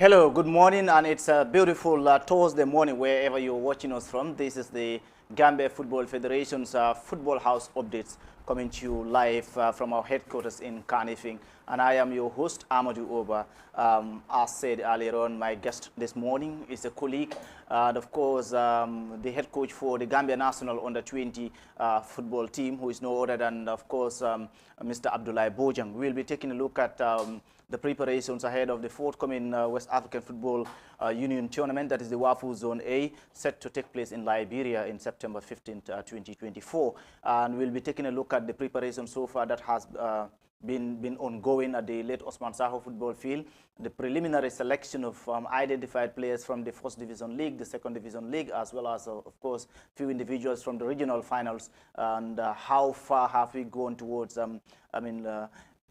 Hello, good morning, and it's a beautiful Thursday morning wherever you're watching us from. This is the Gambia Football Federation's Football House updates coming to you live from our headquarters in Kanifing. And I am your host, Amadou Oba. As said earlier on, my guest this morning is a colleague, and of course, the head coach for the Gambia National Under-20 football team, who is no other than, of course, Mr. Abdullah Bang. We'll be taking a look at the preparations ahead of the forthcoming West African Football Union tournament, that is the WAFU Zone A, set to take place in Liberia in September 15th, 2024. And we'll be taking a look at the preparation so far that has been ongoing at the late Osman Saho football field, the preliminary selection of identified players from the First Division League, the Second Division League, as well as, of course, few individuals from the regional finals, and how far have we gone towards,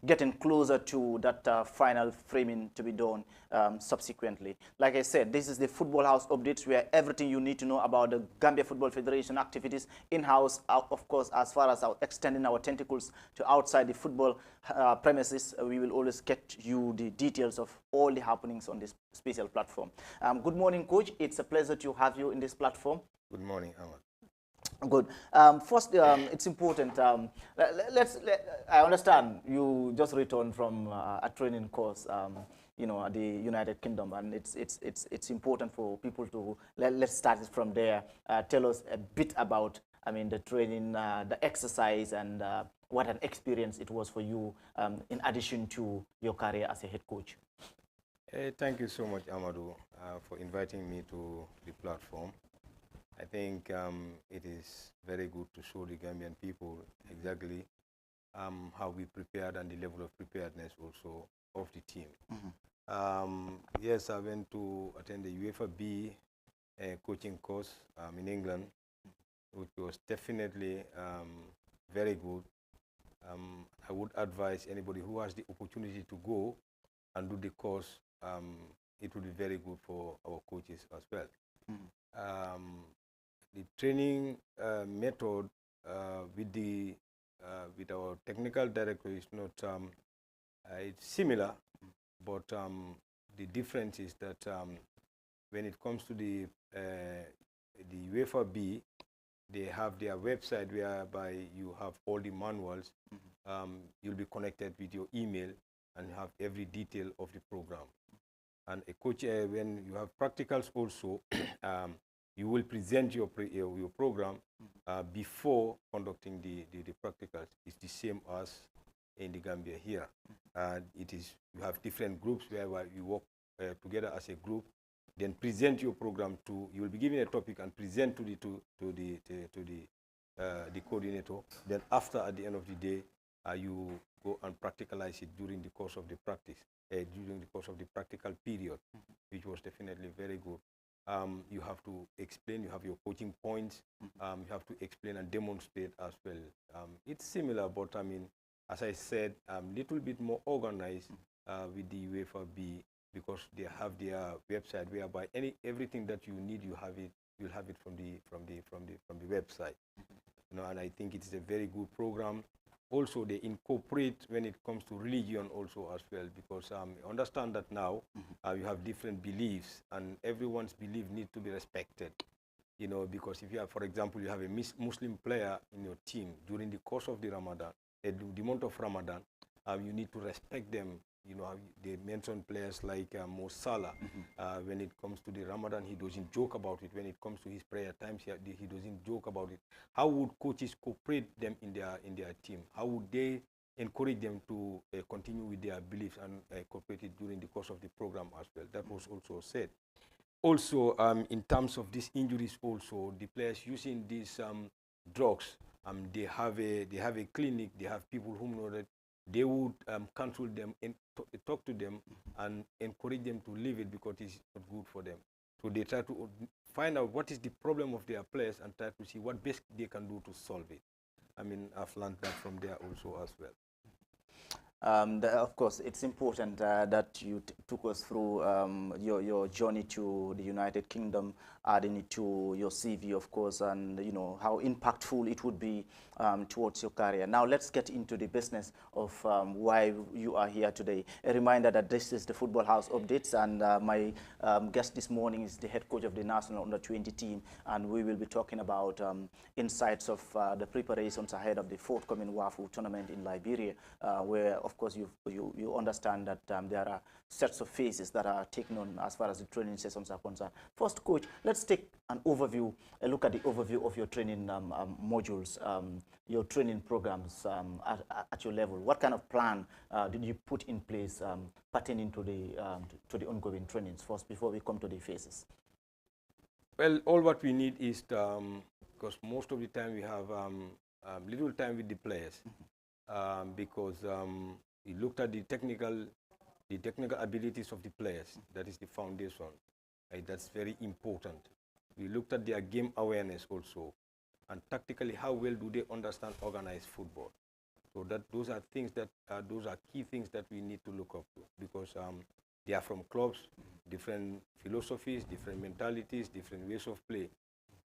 getting closer to that final framing to be done subsequently. Like I said, this is the Football House updates, where everything you need to know about the Gambia Football Federation activities in-house, of course, as far as extending our tentacles to outside the football premises, we will always get you the details of all the happenings on this special platform. Good morning, Coach. It's a pleasure to have you in this platform. Good morning, Ahmad. Good. First, it's important. I understand you just returned from a training course, at the United Kingdom, and it's important for people to let's start it from there. Tell us a bit about, the training, the exercise, and what an experience it was for you, in addition to your career as a head coach. Thank you so much, Amadou, for inviting me to the platform. I think it is very good to show the Gambian people exactly how we prepared and the level of preparedness also of the team. Yes, I went to attend the UEFA B coaching course in England, which was definitely very good. I would advise anybody who has the opportunity to go and do the course. It would be very good for our coaches as well. The training method with our technical director is not it's similar, but the difference is that when it comes to the UEFA B, they have their website whereby you have all the manuals. You'll be connected with your email and have every detail of the program. And a coach, when you have practicals also, you will present your program before conducting the practicals. It's the same as in the Gambia here. You have different groups where you work together as a group, then present your program to. You will be given a topic and present to the coordinator. Then after, at the end of the day, you go and practicalize it during the course of the practice, during the course of the practical period, which was definitely very good. You have to explain, you have your coaching points, you have to explain and demonstrate as well. It's similar, but as I said, little bit more organized with the UEFA B, because they have their website whereby everything that you need, you'll have it from the website. And I think it's a very good program. Also, they incorporate when it comes to religion also as well, because understand that now you have different beliefs, and everyone's belief needs to be respected. Because if you have, for example, you have a Muslim player in your team during the course of the Ramadan, the month of Ramadan, you need to respect them. They mention players like Mo Salah. When it comes to the Ramadan, he doesn't joke about it. When it comes to his prayer times, he doesn't joke about it. How would coaches cooperate them in their team? How would they encourage them to continue with their beliefs and cooperate it during the course of the program as well? That was also said. Also, in terms of these injuries, also the players using these drugs, they have a clinic. They have people who know that. They would counsel them and talk to them and encourage them to leave it, because it's not good for them. So they try to find out what is the problem of their players and try to see what best they can do to solve it. I've learned that from there also as well. Of course, it's important that you took us through your journey to the United Kingdom, adding it to your CV, of course, and you know how impactful it would be towards your career. Now, let's get into the business of why you are here today. A reminder that this is the Football House Updates, and my guest this morning is the head coach of the national under-20 team, and we will be talking about insights of the preparations ahead of the forthcoming WAFU tournament in Liberia, where, of course, you understand that there are sets of phases that are taken on as far as the training sessions are concerned. First, coach, let's take an overview, a look at the overview of your training modules, your training programs at your level. What kind of plan did you put in place pertaining to the ongoing trainings first before we come to the phases? Well, all what we need is, because most of the time we have little time with the players, because we looked at the technical abilities of the players. That is the foundation. Right? That's very important. We looked at their game awareness also, and tactically how well do they understand organized football. So those are things that those are key things that we need to look up to, because they are from clubs, different philosophies, different mentalities, different ways of play.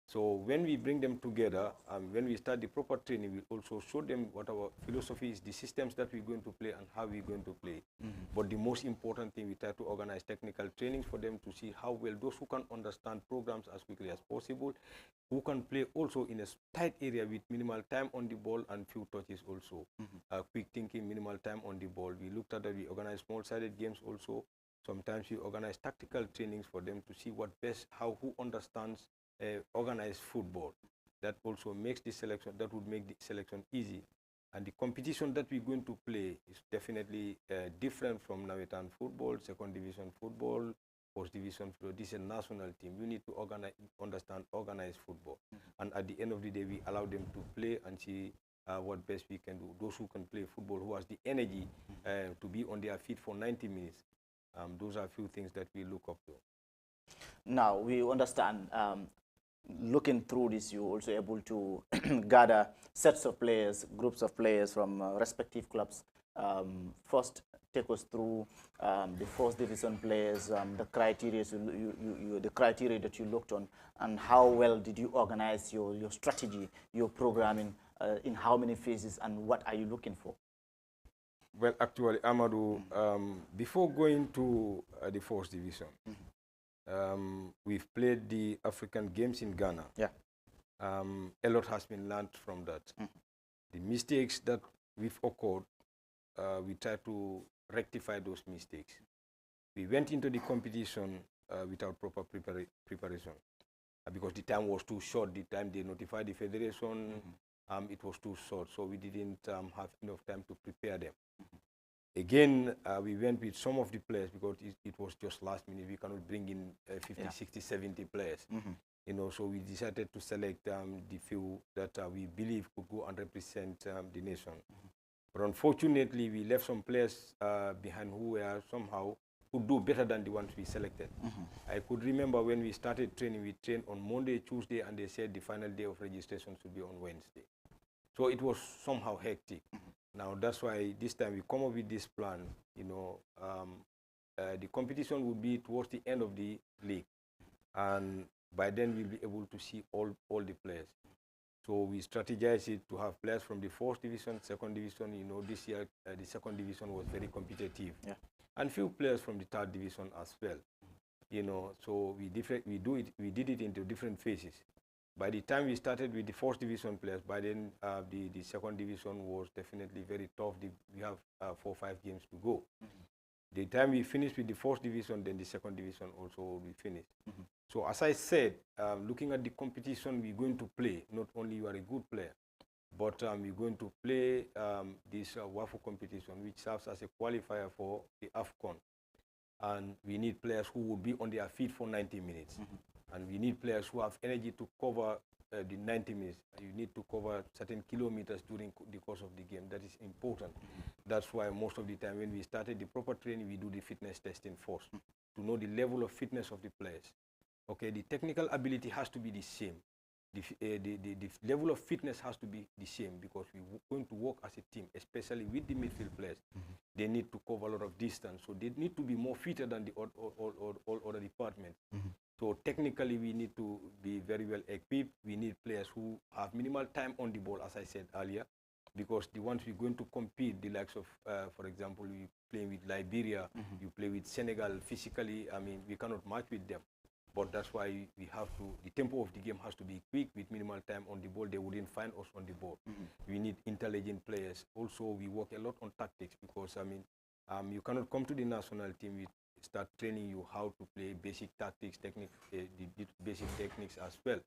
So when we bring them together, when we start the proper training, we also show them what our philosophy is, the systems that we're going to play, and how we're going to play. But the most important thing, we try to organize technical trainings for them to see how well those who can understand programs as quickly as possible, who can play also in a tight area with minimal time on the ball and few touches also. Quick thinking, minimal time on the ball. We looked at that, we organize small-sided games also. Sometimes we organize tactical trainings for them to see what best, who understands organized football. That also makes the selection, that would make the selection easy. And the competition that we're going to play is definitely different from Nawetan football, second division football, first division football. This is a national team. We need to understand organized football. And at the end of the day, we allow them to play and see what best we can do. Those who can play football, who has the energy to be on their feet for 90 minutes, those are a few things that we look up to. Now, we understand, looking through this, you're also able to gather sets of players, groups of players from respective clubs. First, take us through the first division players, the criteria that you looked on, and how well did you organize your strategy, your programming, in how many phases, and what are you looking for? Well, actually, Amadou, before going to the first division, we've played the African Games in Ghana. Yeah. A lot has been learned from that. The mistakes that we've occurred, we try to rectify those mistakes. We went into the competition without proper preparation because the time was too short. The time they notified the federation, it was too short, so we didn't have enough time to prepare them. Again, we went with some of the players because it was just last minute. We cannot bring in 50, 60, 70 players. You know, so we decided to select the few that we believe could go and represent the nation. But unfortunately, we left some players behind who were somehow could do better than the ones we selected. I could remember when we started training, we trained on Monday, Tuesday, and they said the final day of registration should be on Wednesday. So it was somehow hectic. Now, that's why this time we come up with this plan. You know, the competition will be towards the end of the league. And by then, we'll be able to see all the players. So we strategize it to have players from the first division, second division. You know, this year, the second division was very competitive. Yeah. And few players from the third division as well. You know, so we did it into different phases. By the time we started with the first division players, by then the second division was definitely very tough. We have 4 or 5 games to go. The time we finished with the first division, then the second division also will be finished. So as I said, looking at the competition we're going to play, not only you are a good player, but we're going to play this WAFU competition, which serves as a qualifier for the AFCON. And we need players who will be on their feet for 90 minutes. And we need players who have energy to cover the 90 minutes. You need to cover certain kilometers during the course of the game. That is important. That's why most of the time when we started the proper training, we do the fitness testing first to know the level of fitness of the players. Okay, the technical ability has to be the same. the level of fitness has to be the same, because we're going to work as a team, especially with the midfield players. They need to cover a lot of distance, so they need to be more fitter than the all other departments. So technically, we need to be very well equipped. We need players who have minimal time on the ball, as I said earlier, because the ones we're going to compete, the likes of, for example, we play with Liberia, you play with Senegal, physically, I mean, we cannot match with them. But that's why we have to, the tempo of the game has to be quick with minimal time on the ball. They wouldn't find us on the ball. We need intelligent players. Also, we work a lot on tactics, because, I mean, you cannot come to the national team with start training you how to play basic tactics, the basic techniques as well.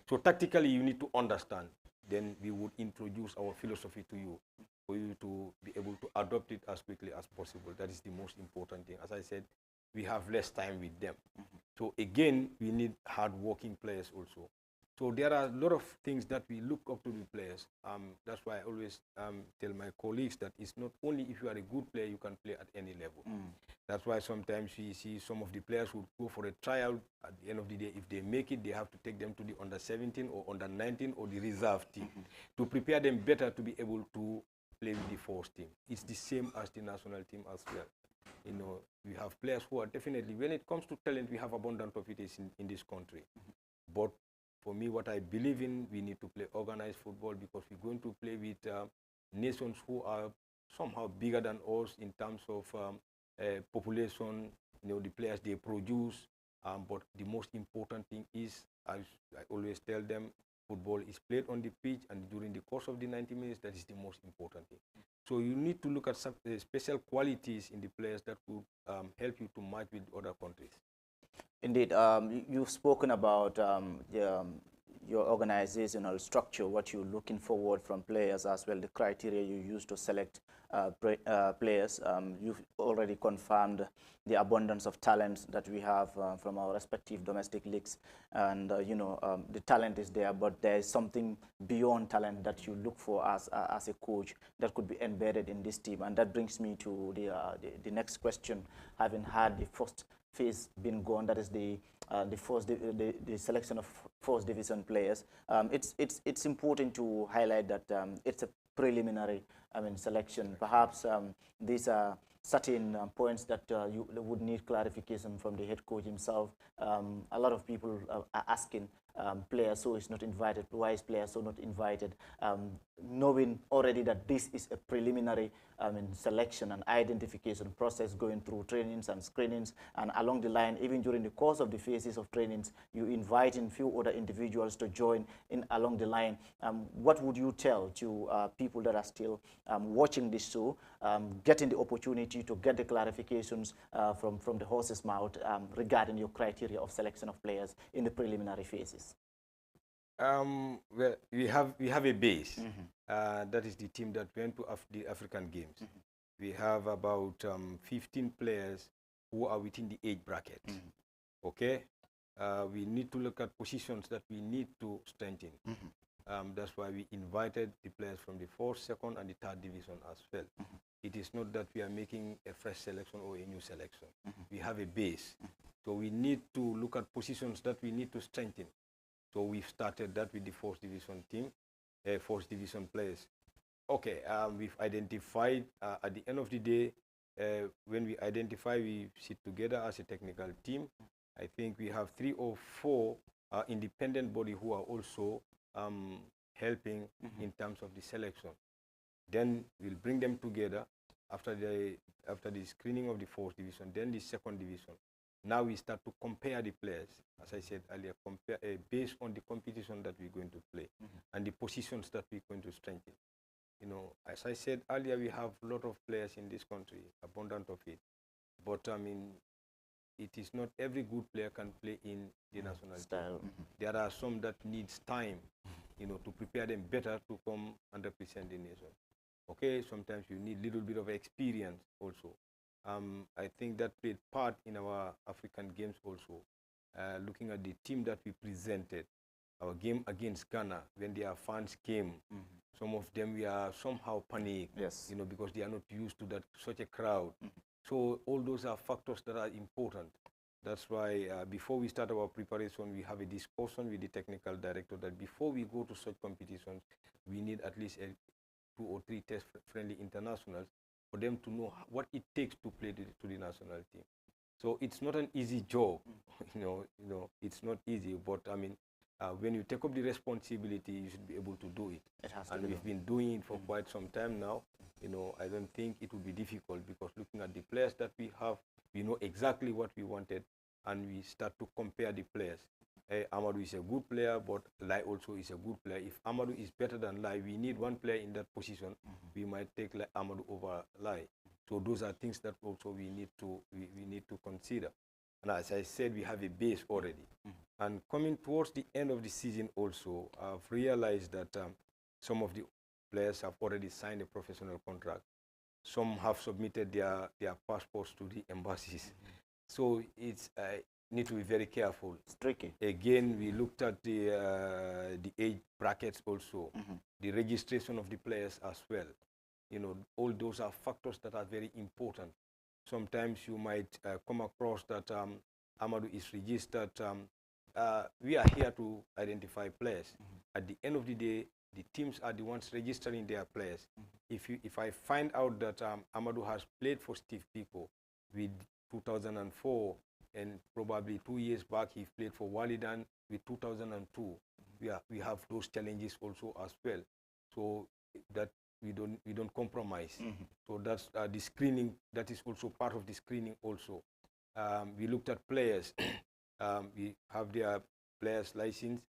So tactically, you need to understand. Then we would introduce our philosophy to you, for you to be able to adopt it as quickly as possible. That is the most important thing. As I said, we have less time with them. So again, we need hard-working players also. So there are a lot of things that we look up to the players. That's why I always tell my colleagues that it's not only if you are a good player, you can play at any level. That's why sometimes we see some of the players who go for a tryout. At the end of the day, if they make it, they have to take them to the under-17 or under-19 or the reserve team to prepare them better to be able to play with the first team. It's the same as the national team as well. You know, we have players who are definitely, when it comes to talent, we have abundant of it in this country. But for me, what I believe in, we need to play organized football, because we're going to play with nations who are somehow bigger than us in terms of population, you know, the players they produce. But the most important thing is, as I always tell them, football is played on the pitch, and during the course of the 90 minutes, that is the most important thing. So you need to look at some special qualities in the players that could help you to match with other countries. Indeed, you've spoken about your organizational structure, what you're looking forward from players, as well the criteria you use to select players. You've already confirmed the abundance of talent that we have from our respective domestic leagues, and you know, the talent is there, but there is something beyond talent that you look for as a coach that could be embedded in this team. And that brings me to the next question. Having had the first phase been gone, that is the selection of first division players, it's important to highlight that it's a preliminary, selection. Perhaps these are certain points that you would need clarification from the head coach himself. A lot of people are asking, player so is not invited, why is player so not invited? Knowing already that this is a preliminary selection and identification process, going through trainings and screenings, and along the line, even during the course of the phases of trainings, you invite in few other individuals to join in along the line. What would you tell to people that are still watching this show, getting the opportunity to get the clarifications from the horse's mouth regarding your criteria of selection of players in the preliminary phases? Well, we have a base. That is the team that went to the African Games. We have about 15 players who are within the age bracket. Okay, we need to look at positions that we need to strengthen. That's why we invited the players from the 4th, 2nd, and the 3rd division as well. It is not that we are making a fresh selection or a new selection. We have a base. So we need to look at positions that we need to strengthen. So we've started that with the 4th division team, 4th division players. Okay, we've identified, at the end of the day, when we identify, we sit together as a technical team. I think we have 3 or 4 independent bodies who are also helping in terms of the selection. Then we'll bring them together after the screening of the 4th division, then the 2nd division. Now we start to compare the players, as I said earlier, based on the competition that we're going to play and the positions that we're going to strengthen. You know, as I said earlier, we have a lot of players in this country, abundant of it. But I mean, it is not every good player can play in the national team. There are some that needs time, you know, to prepare them better to come and represent the nation. Okay, sometimes you need a little bit of experience also. I think that played part in our African Games also. Looking at the team that we presented, our game against Ghana, when their fans came, some of them were somehow panicked, you know, because they are not used to such a crowd. So all those are factors that are important. That's why before we start our preparation, we have a discussion with the technical director that before we go to such competitions, we need at least 2 or 3 test-friendly internationals for them to know what it takes to play to the national team. So it's not an easy job, it's not easy. But I mean, when you take up the responsibility, you should be able to do it. And we've been doing it for quite some time now. I don't think it will be difficult, because looking at the players that we have, we know exactly what we wanted, and we start to compare the players. Amadou is a good player, but Lai also is a good player. If Amadou is better than Lai, we need one player in that position. We might take Amadou over Lai. So those are things that also we need to consider. And as I said, we have a base already. And coming towards the end of the season also, I've realized that some of the players have already signed a professional contract. Some have submitted their passports to the embassies. So it's need to be very careful. It's tricky. Again, we looked at the age brackets also, the registration of the players as well. All those are factors that are very important. Sometimes you might come across that Amadou is registered. We are here to identify players. At the end of the day, the teams are the ones registering their players. If I find out that Amadou has played for Steve Pico with 2004, and probably 2 years back he played for Walidan with 2002, we have those challenges also as well. So that we don't compromise. So that's the screening. That is also part of the screening also. We looked at players. We have their players license,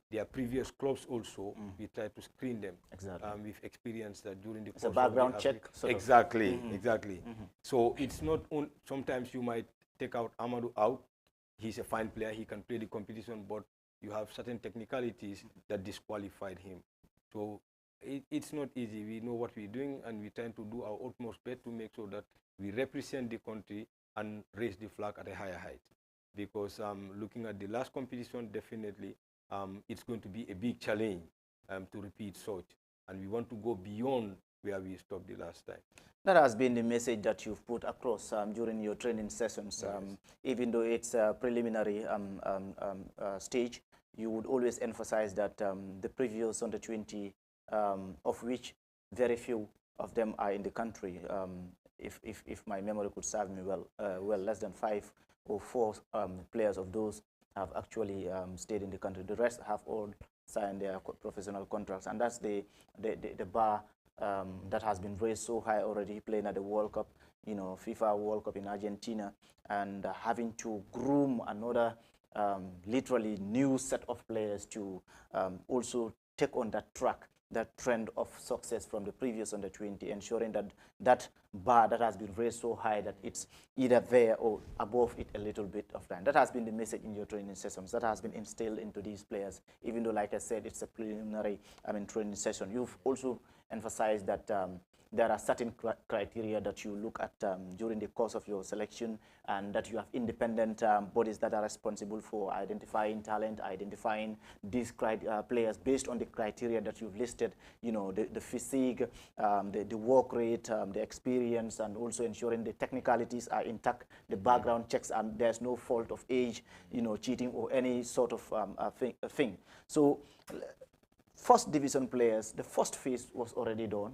their previous clubs also. We try to screen them. Exactly. We've experienced that during the course of the background check. Exactly. So it's not sometimes you might take out Amadou out. He's a fine player. He can play the competition, but you have certain technicalities that disqualified him. So it's not easy. We know what we're doing, and we try to do our utmost best to make sure that we represent the country and raise the flag at a higher height. Because looking at the last competition, definitely it's going to be a big challenge to repeat such. And we want to go beyond where we stopped the last time. That has been the message that you've put across during your training sessions. Even though it's a preliminary stage, you would always emphasize that the previous under 20, of which very few of them are in the country, if my memory could serve me well, less than 5 or 4 players of those have actually stayed in the country. The rest have all signed their professional contracts, and that's the bar that has been raised so high already, playing at the World Cup, FIFA World Cup in Argentina, and having to groom another literally new set of players to also take on that track, that trend of success from the previous under 20, ensuring that that bar that has been raised so high that it's either there or above it a little bit of time. That has been the message in your training sessions. That has been instilled into these players, even though, like I said, it's a preliminary training session. You've also emphasized that there are certain criteria that you look at during the course of your selection, and that you have independent bodies that are responsible for identifying talent, identifying these players based on the criteria that you've listed, the physique, the work rate, the experience, and also ensuring the technicalities are intact, the background checks, and there's no fault of age, cheating or any sort of thing. So first division players, the first phase was already done.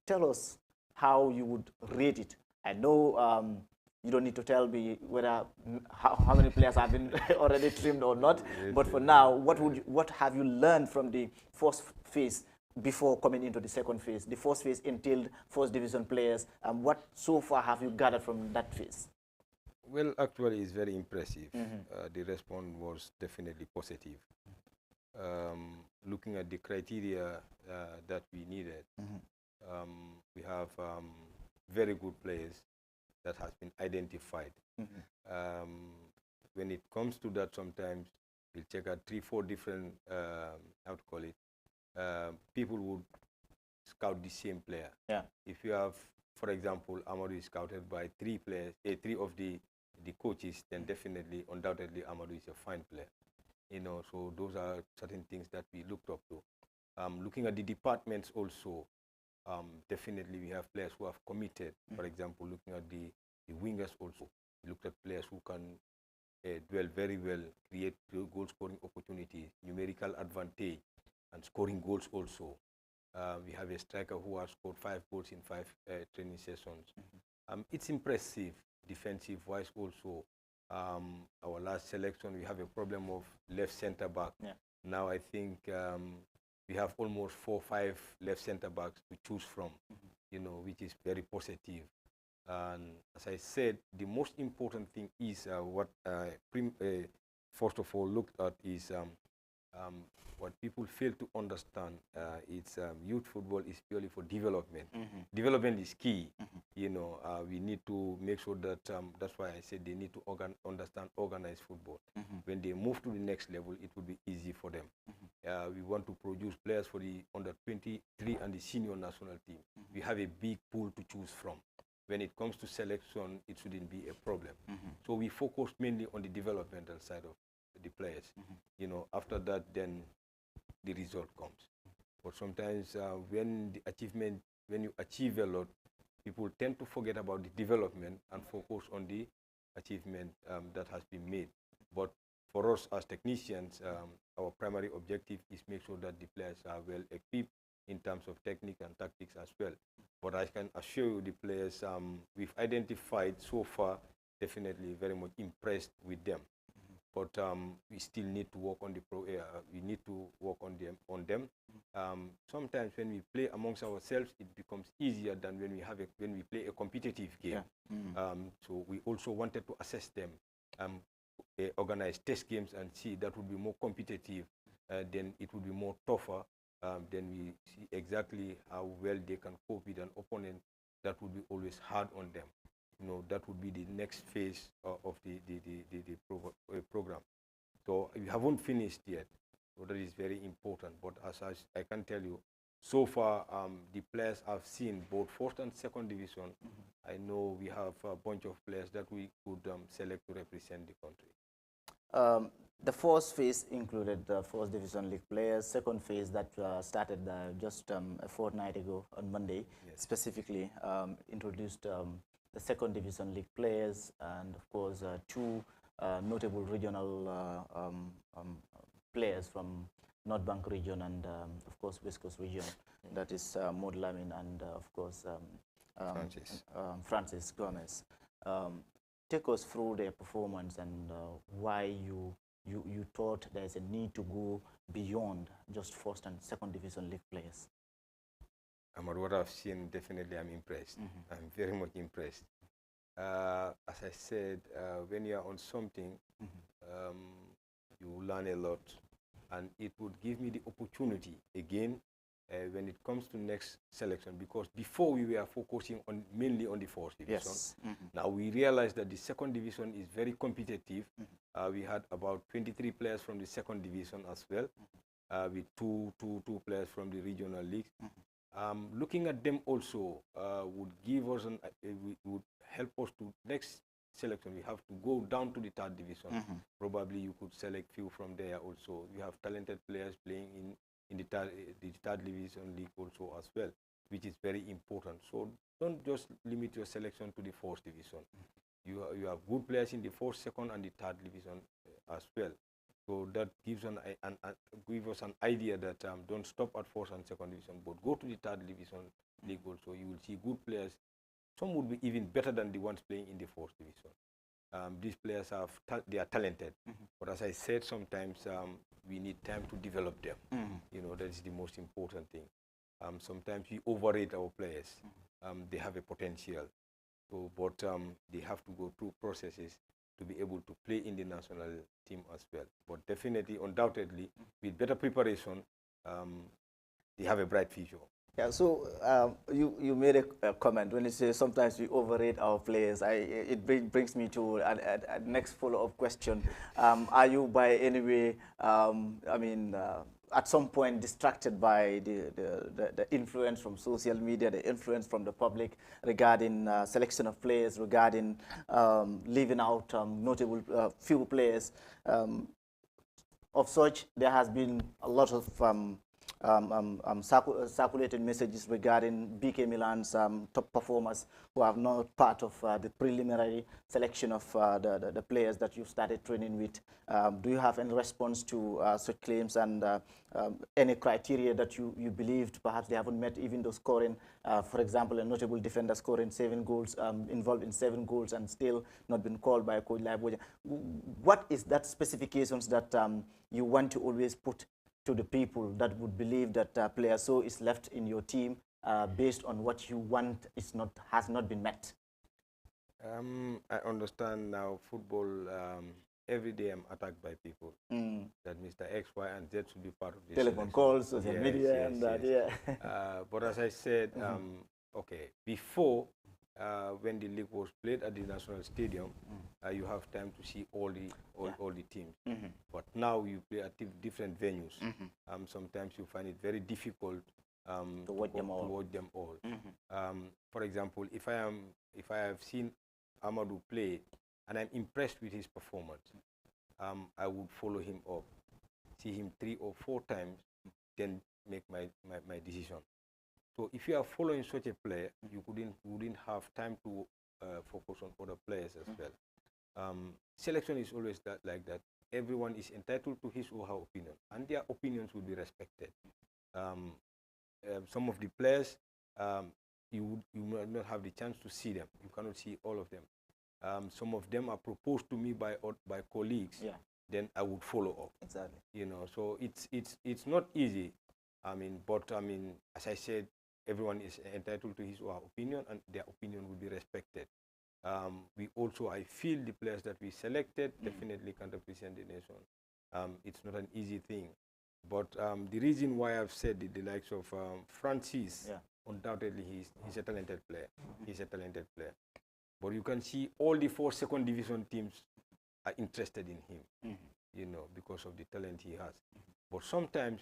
Tell us how you would rate it. I know you don't need to tell me whether how many players have been already trimmed or not, but for now, what have you learned from the first phase before coming into the second phase? The first phase entailed first division players, and what so far have you gathered from that phase? Well, actually, it's very impressive. The response was definitely positive. Looking at the criteria that we needed, we have very good players that has been identified. When it comes to that, sometimes we'll check out 3-4 different, how to call it, people would scout the same player. Yeah. If you have, for example, Amadou is scouted by 3 players, 3 of the coaches, then definitely, undoubtedly, Amadou is a fine player. So those are certain things that we looked up to. Looking at the departments also, definitely we have players who have committed. For example, looking at the wingers also, we looked at players who can dwell very well, create goal scoring opportunities, numerical advantage, and scoring goals also. We have a striker who has scored 5 goals in 5 training sessions. It's impressive defensive-wise also. Our last selection, we have a problem of left center back. Yeah. Now I think we have almost 4 or 5 left center backs to choose from, you know, which is very positive. And as I said, the most important thing is what first of all looked at is what people fail to understand. It's youth football is purely for development. Development is key. You know, we need to make sure that that's why I said they need to understand organized football. When they move to the next level, it will be easy for them. We want to produce players for the under 23 and the senior national team. We have a big pool to choose from. When it comes to selection, it shouldn't be a problem. So we focus mainly on the developmental side of the players. You know, after that, then the result comes. But sometimes when you achieve a lot, people tend to forget about the development and focus on the achievement that has been made. But for us as technicians, our primary objective is make sure that the players are well equipped in terms of technique and tactics as well. But I can assure you the players we've identified so far, definitely very much impressed with them. But we still need to work on the we need to work on them. Sometimes when we play amongst ourselves, it becomes easier than when we play a competitive game. Yeah. So we also wanted to assess them, organize test games and see that would be more competitive. Then it would be more tougher. Then we see exactly how well they can cope with an opponent that would be always hard on them. You know, that would be the next phase of the program. So we haven't finished yet, so that is very important. But as I can tell you, so far the players I've seen, both first and second division, I know we have a bunch of players that we could select to represent the country. The first phase included the first division league players. Second phase that started just a fortnight ago on Monday, yes, specifically introduced the second division league players, and of course 2 notable regional players from North Bank region and of course West Coast region. That is Maud Lamin and of course Francis Gomez. Take us through their performance and why you thought there's a need to go beyond just first and second division league players. What I've seen, definitely I'm impressed. I'm very much impressed. As I said, when you're on something, you learn a lot, and it would give me the opportunity again when it comes to next selection, because before we were focusing mainly on the first division. Yes. Now we realized that the second division is very competitive. We had about 23 players from the second division as well, with two players from the regional leagues. Looking at them also would give us would help us to next selection. We have to go down to the third division. Probably you could select few from there also. You have talented players playing in the third division league also as well, which is very important. So don't just limit your selection to the first division. You have good players in the first, second, and the third division as well. So that gives us an idea that don't stop at first and second division, but go to the third division league also. You will see good players. Some would be even better than the ones playing in the first division. These players they are talented, but as I said, sometimes we need time to develop them. You know, that is the most important thing. Sometimes we overrate our players. They have a potential, so but they have to go through processes to be able to play in the national team as well. But definitely, undoubtedly, with better preparation, they have a bright future. Yeah, so you made a comment when you say sometimes we overrate our players. It brings me to a next follow-up question. Are you by any way, at some point distracted by the influence from social media, the influence from the public regarding selection of players, regarding leaving out notable few players? Of such, there has been a lot of circulated messages regarding BK Milan's top performers who are not part of the preliminary selection of the players that you started training with. Do you have any response to such claims, and any criteria that you believed perhaps they haven't met, even though scoring, for example, a notable defender scoring 7 goals, involved in 7 goals and still not been called by Coach Laiboja? What is that specifications that you want to always put to the people that would believe that player so is left in your team based on what you want has not been met? I understand now football, every day I'm attacked by people that Mr. X, Y, and Z should be part of this Telephone selection. calls, social media, and that, yeah. But as I said, okay, before, when the league was played at the National Stadium, you have time to see all the teams. But now you play at different venues. Sometimes you find it very difficult to watch them all. For example, if I have seen Amadou play and I'm impressed with his performance, I would follow him up, see him 3 or 4 times, then make my decision. So if you are following such a player, you wouldn't have time to focus on other players as well. Selection is always like that. Everyone is entitled to his or her opinion, and their opinions will be respected. Some of the players, you might not have the chance to see them. You cannot see all of them. Some of them are proposed to me by colleagues. Yeah. Then I would follow up. Exactly. You know, so it's not easy. But as I said, everyone is entitled to his or her opinion, and their opinion will be respected. I feel the players that we selected definitely can represent the nation. It's not an easy thing. But the reason why I've said the likes of Francis, undoubtedly he's a talented player. He's a talented player. But you can see all the 4 second division teams are interested in him, you know, because of the talent he has. But sometimes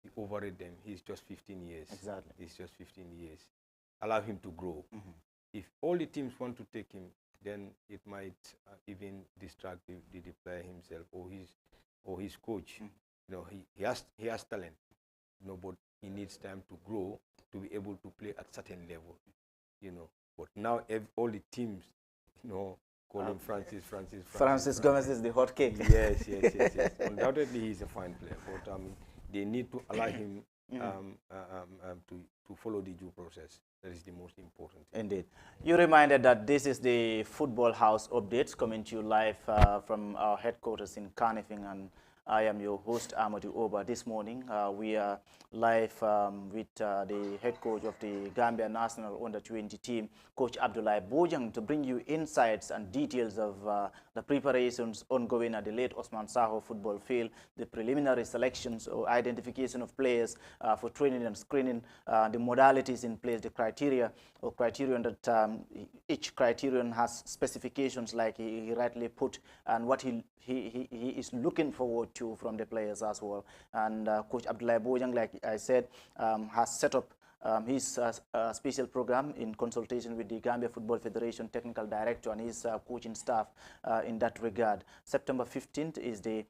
you overrate them. He's just 15 years. Exactly. He's just 15 years. Allow him to grow. If all the teams want to take him, then it might even distract the player himself or his coach. You know, he has talent, you know, but he needs time to grow to be able to play at certain level, you know. But now all the teams, you know, call him Francis Gomez is the hot cake. Yes. Undoubtedly, he's a fine player, but they need to allow him to follow the due process. That is the most important thing. Indeed. You reminded that this is the Football House updates coming to you live from our headquarters in Carnifing, and I am your host, Amadou Oba. This morning, we are live with the head coach of the Gambia National Under-20 team, Coach Abdullah Bang, to bring you insights and details of the preparations ongoing at the late Osman Saho football field, the preliminary selections or identification of players for training and screening, the modalities in place, the criteria or criterion that each criterion has specifications, like he rightly put, and what he is looking forward to from the players as well. And Coach Abdullah Bang, like I said, has set up his special program in consultation with the Gambia Football Federation Technical Director and his coaching staff in that regard. September 15th is the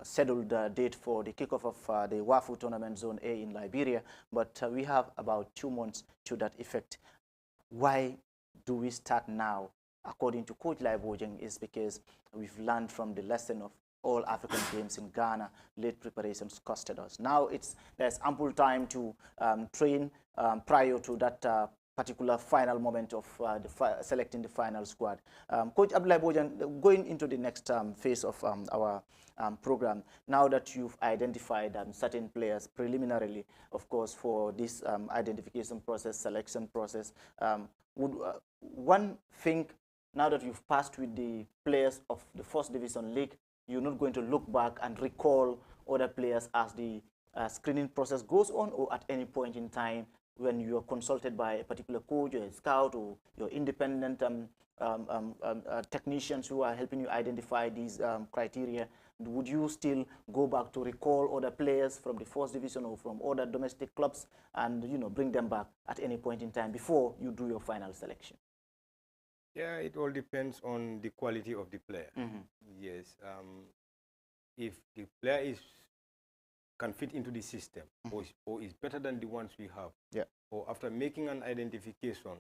scheduled date for the kickoff of the WAFU Tournament Zone A in Liberia, but we have about 2 months to that effect. Why do we start now? According to Coach Laibojang, is because we've learned from the lesson of all African games in Ghana. Late preparations costed us. Now there's ample time to train prior to that particular final moment of selecting the final squad. Coach Abdullah Bojang, going into the next phase of our program, now that you've identified certain players preliminarily, of course, for this identification process, selection process, would one think, now that you've passed with the players of the First Division League, you're not going to look back and recall other players as the screening process goes on, or at any point in time when you are consulted by a particular coach or a scout or your independent technicians who are helping you identify these criteria, would you still go back to recall other players from the First Division or from other domestic clubs and, you know, bring them back at any point in time before you do your final selection? Yeah, it all depends on the quality of the player. Yes. If the player is can fit into the system, or is better than the ones we have. Yeah. Or after making an identification,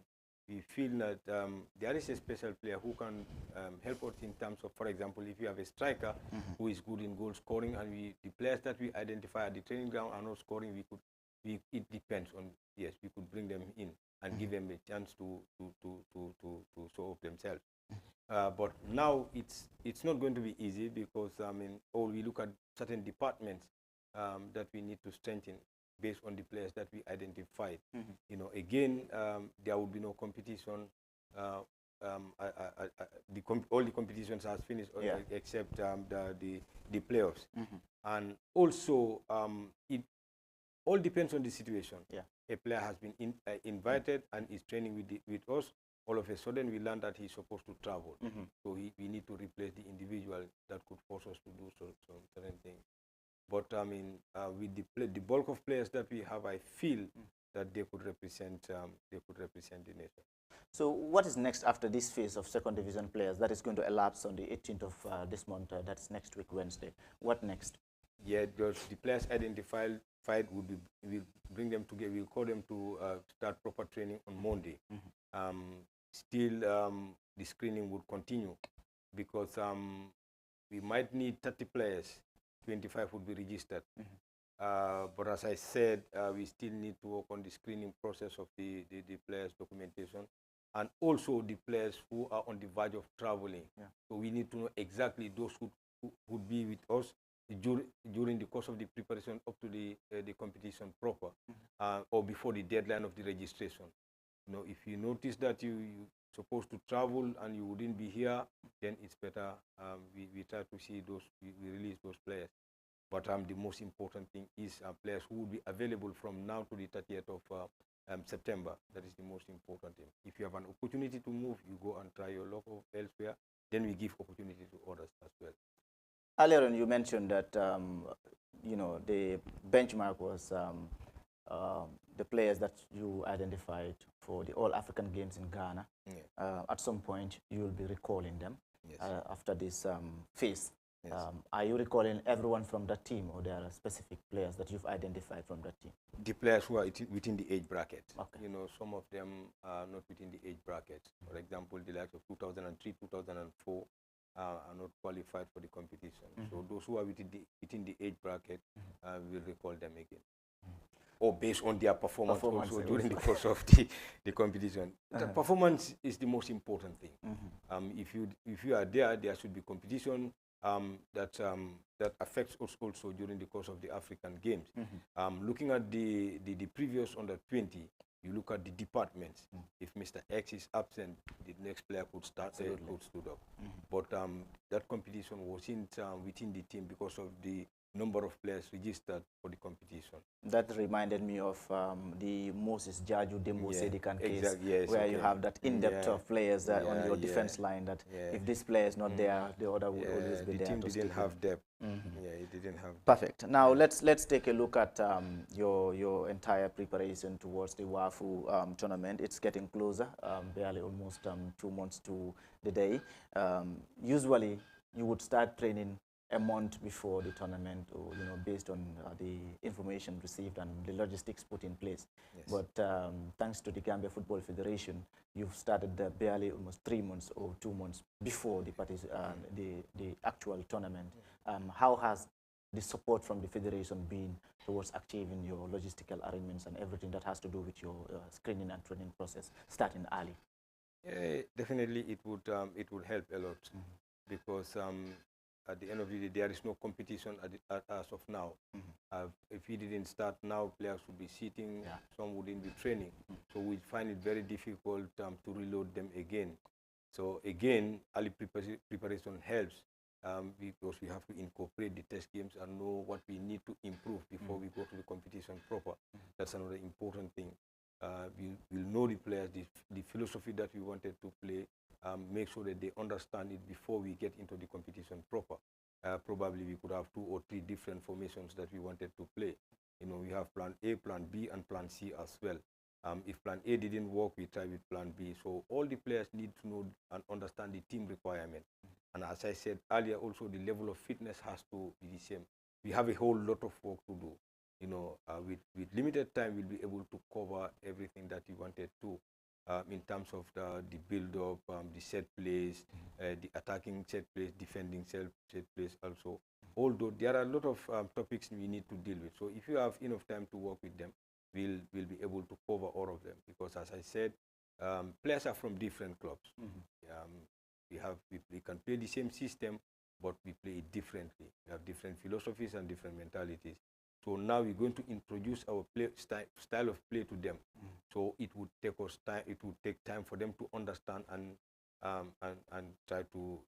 we feel that there is a special player who can help us in terms of, for example, if you have a striker who is good in goal scoring, and the players that we identify at the training ground are not scoring, it depends on, yes, we could bring them in and give them a chance to show off themselves. But now it's not going to be easy, because we look at certain departments that we need to strengthen based on the players that we identified. Again, there will be no competition. All the competitions has finished, except the playoffs. And also, it all depends on the situation. A player has been invited and is training with us. All of a sudden, we learn that he's supposed to travel. So we need to replace the individual that could force us to do some certain things. But with the bulk of players that we have, I feel that they could represent the nation. So what is next after this phase of second division players that is going to elapse on the 18th of this month? That's next week, Wednesday. What next? Yeah, the players identified we'll bring them together. We'll call them to start proper training on Monday. Still, the screening would continue, because we might need 30 players. 25 would be registered. But as I said, we still need to work on the screening process of the players' documentation, and also the players who are on the verge of traveling. So we need to know exactly those who would be with us during the course of the preparation up to the competition proper, or before the deadline of the registration. If you notice that you're supposed to travel and you wouldn't be here, then it's better we try to see we release those players. But the most important thing is players who will be available from now to the 30th of September. That is the most important thing. If you have an opportunity to move, you go and try your luck elsewhere. Then we give opportunity to others as well. Earlier on, you mentioned that the benchmark was the players that you identified for the All-African Games in Ghana. At some point, you will be recalling them after this phase. Are you recalling everyone from that team, or there are specific players that you've identified from that team? The players who are within the age bracket. Okay. Some of them are not within the age bracket. For example, the likes of 2003, 2004 are not qualified for the competition. So those who are within the age bracket, we'll recall them again. Or based on their performance also during the course of the competition. The performance is the most important thing. If you are there should be competition that affects us also during the course of the African Games. Looking at the previous under 20, you look at the departments. If Mr. X is absent, the next player could start could stood up. But that competition wasn't within the team because of the number of players registered for the competition. That reminded me of the Moses Jaju Dembo Sedikan case, where you have that in-depth of players on your defense line, that if this player is not there, the other would always be there. The team didn't have depth. It didn't have depth. Perfect. Now let's take a look at your entire preparation towards the WAFU tournament. It's getting closer, barely almost 2 months to the day. Usually, you would start training a month before the tournament, or based on the information received and the logistics put in place. But thanks to the Gambia Football Federation, you've started barely almost 3 months or 2 months before the actual tournament. How has the support from the federation been towards achieving your logistical arrangements and everything that has to do with your screening and training process starting early? Definitely, it would help a lot, because at the end of the day, there is no competition as of now. If we didn't start now, players would be sitting, some wouldn't be training. So we find it very difficult to reload them again. So again, early preparation helps, because we have to incorporate the test games and know what we need to improve before we go to the competition proper. That's another important thing. We'll know the players, the philosophy that we wanted to play, make sure that they understand it before we get into the competition proper. Probably we could have 2 or 3 different formations that we wanted to play. We have plan A, plan B, and plan C as well. If plan A didn't work, we try with plan B. So all the players need to know and understand the team requirement. And as I said earlier, also the level of fitness has to be the same. we have a whole lot of work to do. You know, with limited time, we'll be able to cover everything that we wanted to, in terms of the build-up, the set plays, the attacking set plays, defending set plays also. Although there are a lot of topics we need to deal with. So if you have enough time to work with them, we'll be able to cover all of them. Because as I said, players are from different clubs. We can play the same system, but we play it differently. We have different philosophies and different mentalities. So now we're going to introduce our style of play to them. So it would take us time. It would take time for them to understand and try to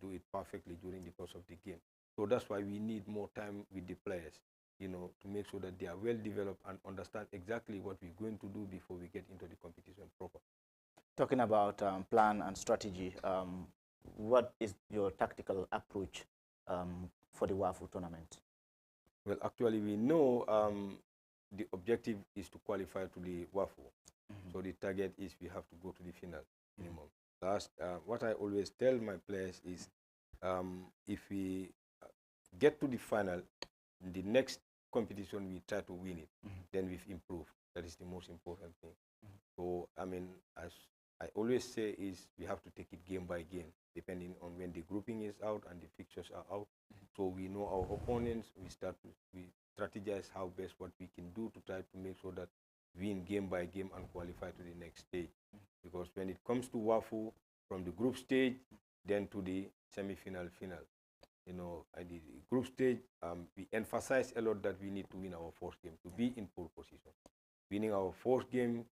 do it perfectly during the course of the game. So that's why we need more time with the players, you know, to make sure that they are well developed and understand exactly what we're going to do before we get into the competition proper. Talking about plan and strategy, what is your tactical approach for the WAFU tournament? Well, actually, we know the objective is to qualify to the WAFU. So the target is we have to go to the final minimum. What I always tell my players is, if we get to the final, the next competition we try to win it, then we've improved. That is the most important thing. So, I mean, as I always say, is we have to take it game by game, depending on when the grouping is out and the fixtures are out. So we know our opponents, we strategize how best what we can do to try to make sure that we win game by game and qualify to the next stage. Because when it comes to WAFU, from the group stage, then to the semi-final, final, you know, at the group stage, we emphasize a lot that we need to win our first game to be in pole position. Winning our first game,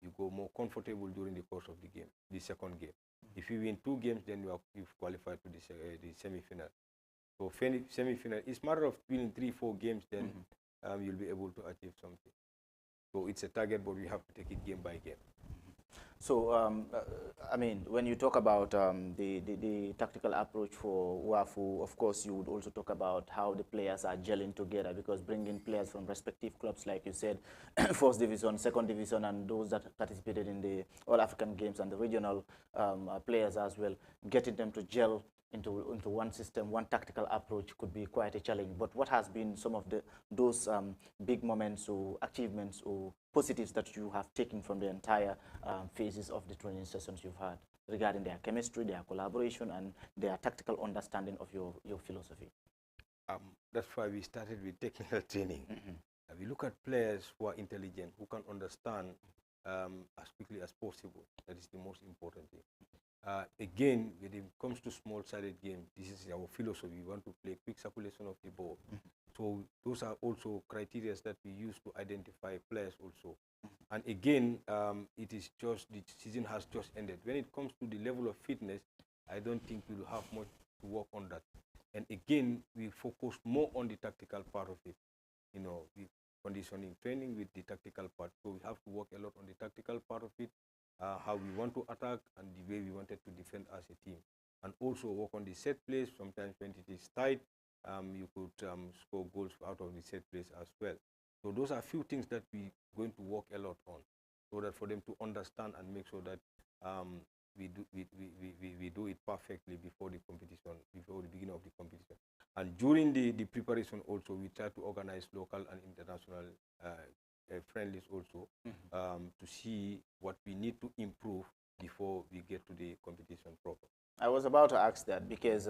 you go more comfortable during the course of the game, the second game. If you win 2 games, then you've qualified to the semi-final. So semi-final, it's a matter of winning 3-4 games, then you'll be able to achieve something. So it's a target, but we have to take it game by game. So, I mean, when you talk about the tactical approach for WAFU, of course, you would also talk about how the players are gelling together, because bringing players from respective clubs, like you said, first division, second division, and those that participated in the All-African Games and the regional players as well, getting them to gel into one system, one tactical approach could be quite a challenge. But what has been some of those big moments or achievements or positives that you have taken from the entire phases of the training sessions you've had regarding their chemistry, their collaboration, and their tactical understanding of your philosophy? That's why we started with technical training. We look at players who are intelligent, who can understand as quickly as possible. That is the most important thing. Again, when it comes to small-sided games, this is our philosophy. We want to play quick circulation of the ball. So those are also criteria that we use to identify players also. And again, it is just, the season has just ended. When it comes to the level of fitness, I don't think we'll have much to work on that. And again, we focus more on the tactical part of it. You know, with conditioning training with the tactical part. So we have to work a lot on the tactical part of it. How we want to attack and the way we wanted to defend as a team. And also work on the set plays. Sometimes when it is tight, you could score goals out of the set plays as well. So those are few things that we're going to work a lot on, so that for them to understand and make sure that we do it perfectly before the competition, before the beginning of the competition. And during the preparation also, we try to organize local and international friendlies also, to see what we need to improve before we get to the competition proper. I was about to ask that, because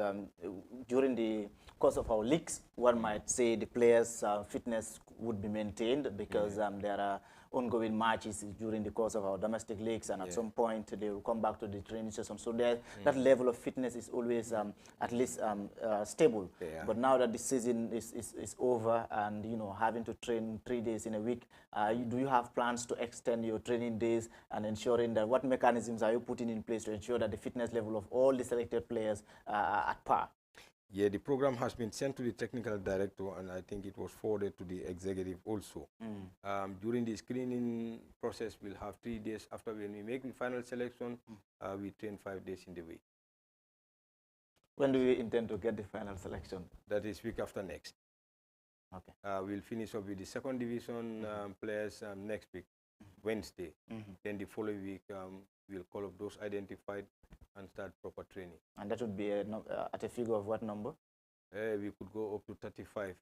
during the course of our leagues, one might say the players' fitness would be maintained, because there are ongoing matches during the course of our domestic leagues, and at some point they will come back to the training session. So that level of fitness is always at least stable. But now that the season is over, and having to train 3 days in a week, do you have plans to extend your training days, and ensuring that, what mechanisms are you putting in place to ensure that the fitness level of all the selected players are at par? Yeah, the program has been sent to the technical director, and I think it was forwarded to the executive also. During the screening process, we'll have 3 days. After when we make the final selection, we train 5 days in the week. When do you intend to get the final selection? That is week after next. Okay. We'll finish up with the second division players next week, Wednesday. Then the following week, we'll call up those identified and start proper training. And that would be at a figure of what number? We could go up to 35.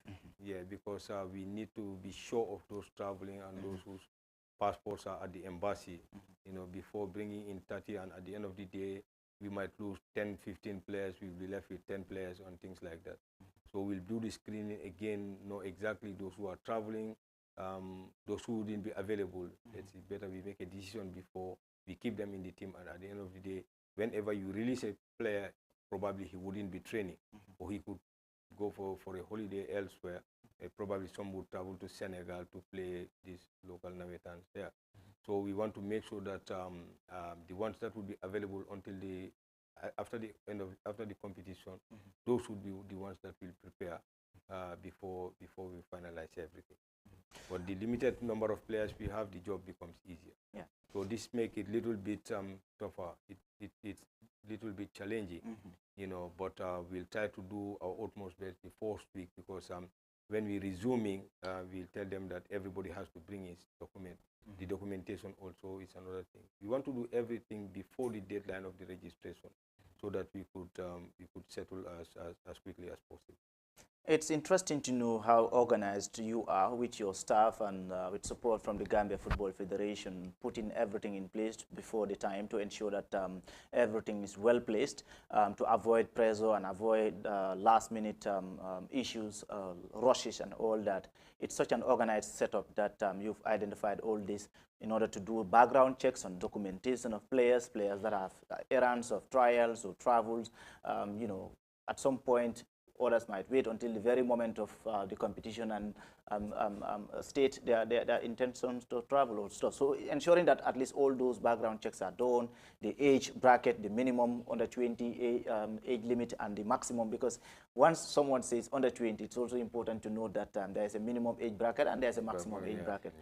Yeah, because we need to be sure of those traveling and those whose passports are at the embassy, you know, before bringing in 30, and at the end of the day, we might lose 10, 15 players, we'll be left with 10 players and things like that. So we'll do the screening again, know exactly those who are traveling, those who wouldn't be available. It's better we make a decision before we keep them in the team, and at the end of the day, whenever you release a player, probably he wouldn't be training, or he could go for a holiday elsewhere. Probably some would travel to Senegal to play these local Navetans there. So we want to make sure that the ones that will be available until the after the end of after the competition, those would be the ones that will prepare before we finalize everything. But the limited number of players we have, the job becomes easier. Yeah. So this make it little bit tougher. It's little bit challenging, you know. But we'll try to do our utmost best the first week, because when we resuming, we'll tell them that everybody has to bring his document. The documentation also is another thing. We want to do everything before the deadline of the registration, so that we could settle as quickly as possible. It's interesting to know how organized you are with your staff and with support from the Gambia Football Federation, putting everything in place before the time to ensure that everything is well placed, to avoid pressure and avoid last-minute issues, rushes and all that. It's such an organized setup that you've identified all this in order to do background checks on documentation of players that have errands of trials or travels. You know, at some point, others might wait until the very moment of the competition and state their intentions to travel or stuff. So ensuring that at least all those background checks are done, the age bracket, the minimum under 20 age limit, and the maximum, because once someone says under 20, it's also important to know that there is a minimum age bracket and there's a maximum age bracket.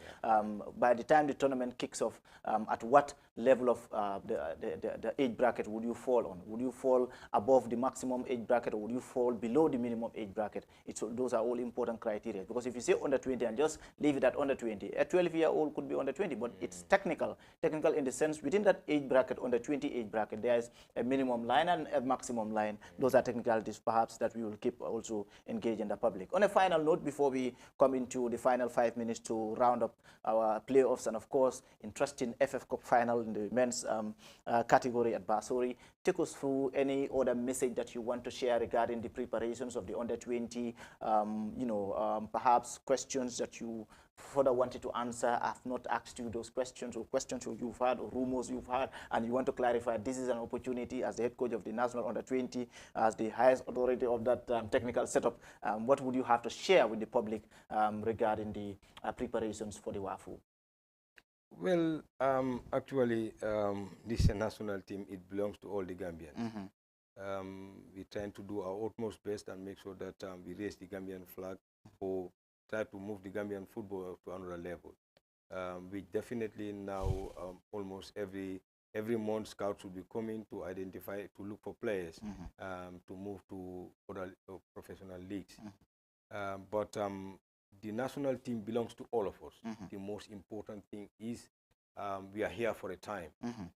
By the time the tournament kicks off, at what level of the age bracket would you fall on? Would you fall above the maximum age bracket, or would you fall below the minimum age bracket? Those are all important criteria, because if you say under 20 and just leave it at under 20, a 12-year-old could be under 20, but it's technical in the sense within that age bracket, under 20 age bracket, there is a minimum line and a maximum line. Those are technicalities perhaps that we will keep also engaging the public. On a final note, before we come into the final 5 minutes to round up our playoffs and of course interesting FF Cup final in the men's category at Basori, take us through any other message that you want to share regarding the preparations of the under 20, perhaps questions that you further wanted to answer. I've not asked you those questions, or questions you've had, or rumors you've had, and you want to clarify. This is an opportunity as the head coach of the national under 20, as the highest authority of that technical setup. What would you have to share with the public regarding the preparations for the WAFU? Well, actually, this is a national team. It belongs to all the Gambians. We're trying to do our utmost best and make sure that we raise the Gambian flag, or try to move the Gambian football to another level. We definitely now, almost every month, scouts will be coming to identify, to look for players, to move to other professional leagues. But the national team belongs to all of us. The most important thing is we are here for a time.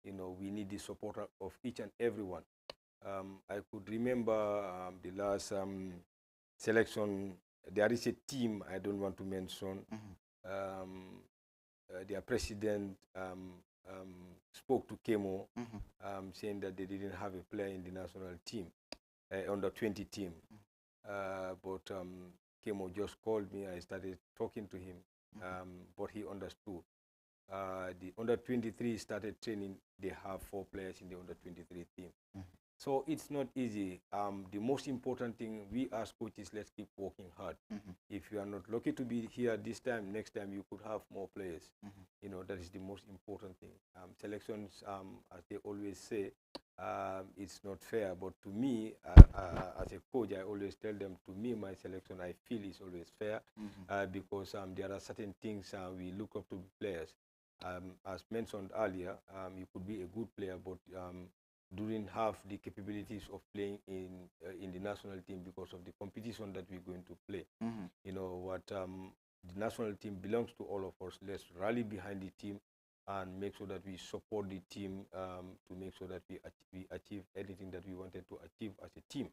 You know, we need the support of each and everyone. I could remember the last selection. There is a team I don't want to mention. Their president spoke to Kemo, saying that they didn't have a player in the national team, under 20 team. But Kemo just called me. I started talking to him, but he understood. The under 23 started training. They have 4 players in the under 23 team. So it's not easy. The most important thing, we as coaches, let's keep working hard. If you are not lucky to be here this time, next time you could have more players. You know, that is the most important thing. Selections, as they always say, it's not fair. But to me, as a coach, I always tell them, to me, my selection, I feel is always fair, because there are certain things we look up to players. As mentioned earlier, you could be a good player, but don't have the capabilities of playing in the national team because of the competition that we're going to play. You know what? The national team belongs to all of us. Let's rally behind the team and make sure that we support the team to make sure that we achieve anything that we wanted to achieve as a team.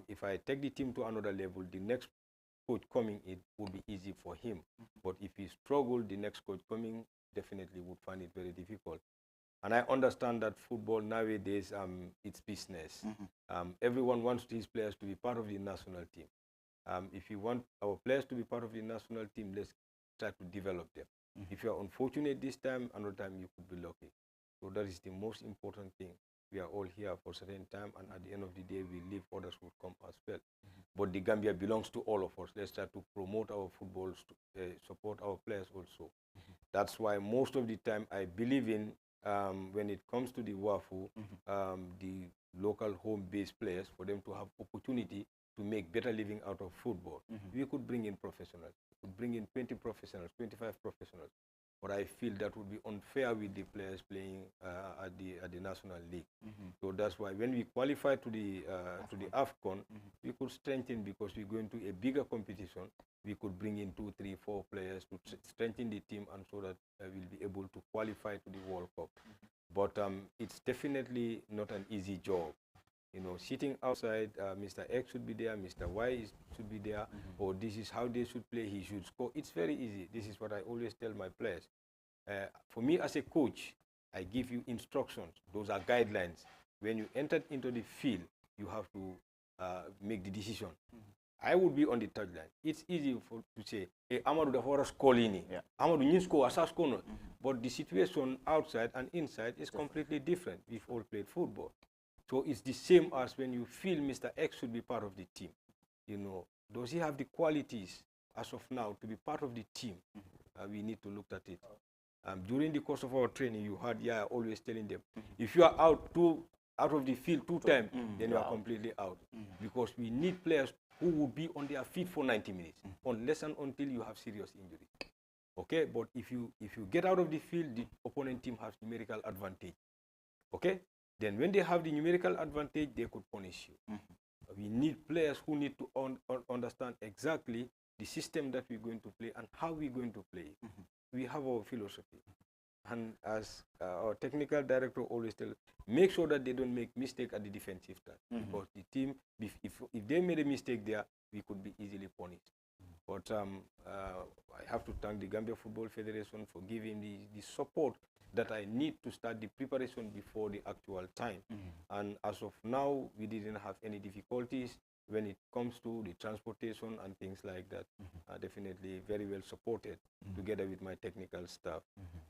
If I take the team to another level, the next coach coming, it would be easy for him. But if he struggled, the next coach coming definitely would find it very difficult. And I understand that football nowadays, it's business. Everyone wants his players to be part of the national team. If you want our players to be part of the national team, let's try to develop them. If you are unfortunate this time, another time you could be lucky. So that is the most important thing. We are all here for a certain time, and at the end of the day, we leave, others will come as well. But the Gambia belongs to all of us. Let's try to promote our football, support our players also. That's why most of the time I believe in, when it comes to the WAFU, the local home-based players, for them to have opportunity to make better living out of football. We could bring in professionals. We could bring in 20 professionals, 25 professionals. But I feel that would be unfair with the players playing at the National League. So that's why when we qualify to the AFCON, we could strengthen, because we go into a bigger competition. We could bring in 2, 3, 4 players to strengthen the team, and so that we'll be able to qualify to the World Cup. But it's definitely not an easy job. You know, sitting outside, Mr. X should be there, Mr. Y should be there, or this is how they should play, he should score. It's very easy. This is what I always tell my players. For me as a coach, I give you instructions. Those are guidelines. When you enter into the field, you have to make the decision. I would be on the touchline. It's easy to say, hey, Amadou da Horas Kolini. Amadou Ninsko Asas Kono. But the situation outside and inside is completely different. We've all played football. So it's the same as when you feel Mr. X should be part of the team. You know, does he have the qualities as of now to be part of the team? We need to look at it. During the course of our training, you heard always telling them, if you are out of the field 2 times, then you are completely out. Because we need players who will be on their feet for 90 minutes, unless and until you have serious injury. Okay, but if you get out of the field, the opponent team has numerical advantage. Okay, then when they have the numerical advantage, they could punish you. We need players who need to understand exactly the system that we're going to play and how we're going to play. We have our philosophy. And as our technical director always tells, make sure that they don't make mistake at the defensive time. Because the team, if they made a mistake there, we could be easily punished. But I have to thank the Gambia Football Federation for giving the support that I need to start the preparation before the actual time. And as of now, we didn't have any difficulties when it comes to the transportation and things like that. Definitely very well supported together with my technical staff